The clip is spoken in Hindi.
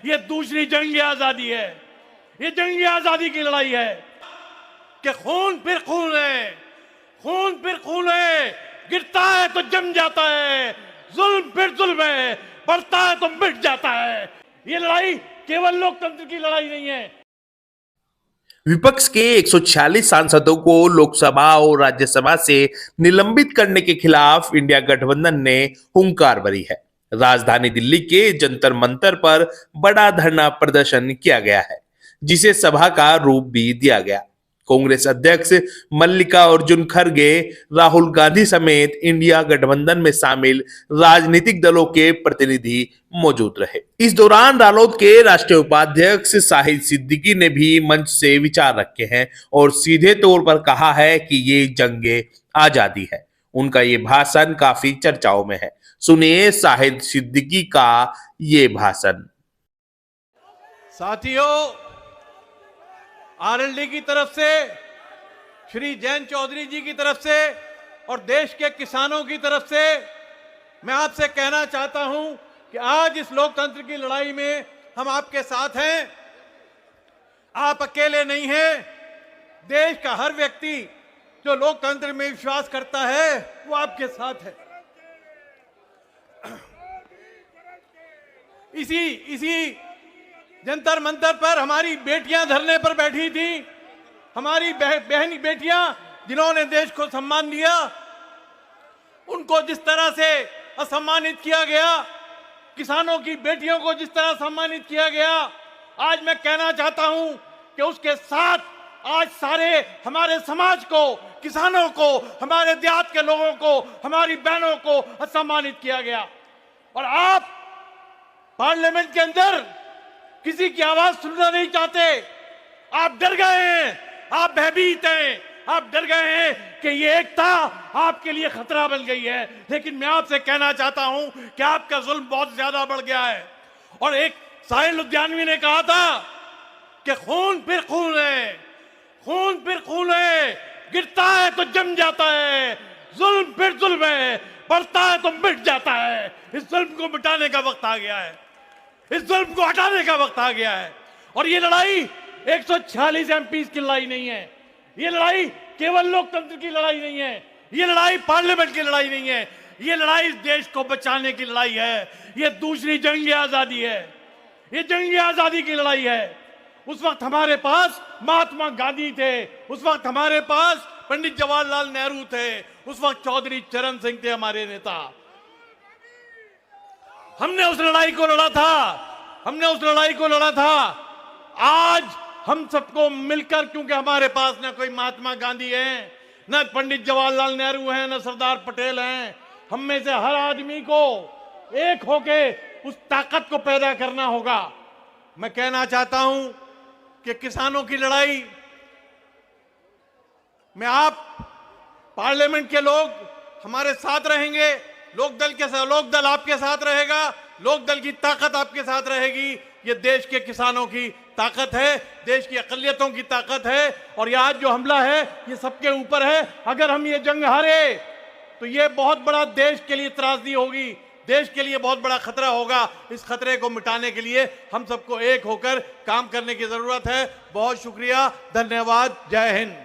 ये दूसरी जंग आजादी है। ये जंग आजादी की लड़ाई है कि खून फिर खून है, खून फिर खून है, गिरता है तो जम जाता है, जुल्म फिर जुल्म है, बढ़ता है तो मिट जाता है। ये लड़ाई केवल लोकतंत्र की लड़ाई नहीं है। विपक्ष के 146 सांसदों को लोकसभा और राज्यसभा से निलंबित करने के खिलाफ इंडिया गठबंधन ने हुंकार भरी है। राजधानी दिल्ली के जंतर मंतर पर बड़ा धरना प्रदर्शन किया गया है, जिसे सभा का रूप भी दिया गया। कांग्रेस अध्यक्ष मल्लिकार्जुन खड़गे, राहुल गांधी समेत इंडिया गठबंधन में शामिल राजनीतिक दलों के प्रतिनिधि मौजूद रहे। इस दौरान रालोद के राष्ट्रीय उपाध्यक्ष शाहिद सिद्दीकी ने भी मंच से विचार रखे हैं और सीधे तौर पर कहा है कि ये जंगे आजादी है। उनका ये भाषण काफी चर्चाओं में है। सुनिए शाहिद सिद्दीकी का ये भाषण। साथियों, आरएलडी की तरफ से, श्री जयंत चौधरी जी की तरफ से और देश के किसानों की तरफ से मैं आपसे कहना चाहता हूं कि आज इस लोकतंत्र की लड़ाई में हम आपके साथ हैं। आप अकेले नहीं हैं। देश का हर व्यक्ति जो लोकतंत्र में विश्वास करता है वो आपके साथ है। इसी जंतर मंतर पर हमारी बेटियां धरने पर बैठी थी। हमारी बहन बेटियां जिन्होंने देश को सम्मान दिया, उनको जिस तरह से असम्मानित किया गया, किसानों की बेटियों को जिस तरह सम्मानित किया गया, आज मैं कहना चाहता हूं कि उसके साथ आज सारे हमारे समाज को, किसानों को, हमारे देहात के लोगों को, हमारी बहनों को असम्मानित किया गया। और आप पार्लियामेंट के अंदर किसी की आवाज सुनना नहीं चाहते। आप डर गए हैं, आप भयभीत हैं, आप डर गए हैं कि ये एकता आपके लिए खतरा बन गई है। लेकिन मैं आपसे कहना चाहता हूं कि आपका जुल्म बहुत ज्यादा बढ़ गया है। और एक साहिल लुधियानवी ने कहा था कि खून फिर खून है, खून फिर खून है, गिरता है तो जम जाता है, जुल्म फिर जुल्म है, बढ़ता है तो मिट जाता है। इस जुल्म को मिटाने का वक्त आ गया है, इस जुल्म को हटाने का वक्त आ गया है। और ये लड़ाई 146 एमपीज की लड़ाई नहीं है। ये लड़ाई केवल लोकतंत्र की लड़ाई नहीं है। ये लड़ाई पार्लियामेंट की लड़ाई नहीं है। ये लड़ाई इस देश को बचाने की लड़ाई है। ये दूसरी जंग आजादी है। ये जंग आजादी की लड़ाई है। उस वक्त हमारे पास महात्मा गांधी थे, उस वक्त हमारे पास पंडित जवाहरलाल नेहरू थे, उस वक्त चौधरी चरण सिंह थे हमारे नेता। हमने उस लड़ाई को लड़ा था, हमने उस लड़ाई को लड़ा था। आज हम सबको मिलकर, क्योंकि हमारे पास न कोई महात्मा गांधी है, न पंडित जवाहरलाल नेहरू हैं, न सरदार पटेल हैं, हम में से हर आदमी को एक होके उस ताकत को पैदा करना होगा। मैं कहना चाहता हूं कि किसानों की लड़ाई में आप पार्लियामेंट के लोग हमारे साथ रहेंगे, लोकदल आपके साथ रहेगा, लोकदल की ताकत आपके साथ रहेगी। ये देश के किसानों की ताकत है, देश की अकलियतों की ताकत है। और ये आज जो हमला है ये सबके ऊपर है। अगर हम ये जंग हारे तो ये बहुत बड़ा देश के लिए त्रासदी होगी, देश के लिए बहुत बड़ा खतरा होगा। इस खतरे को मिटाने के लिए हम सबको एक होकर काम करने की जरूरत है। बहुत शुक्रिया, धन्यवाद, जय हिंद।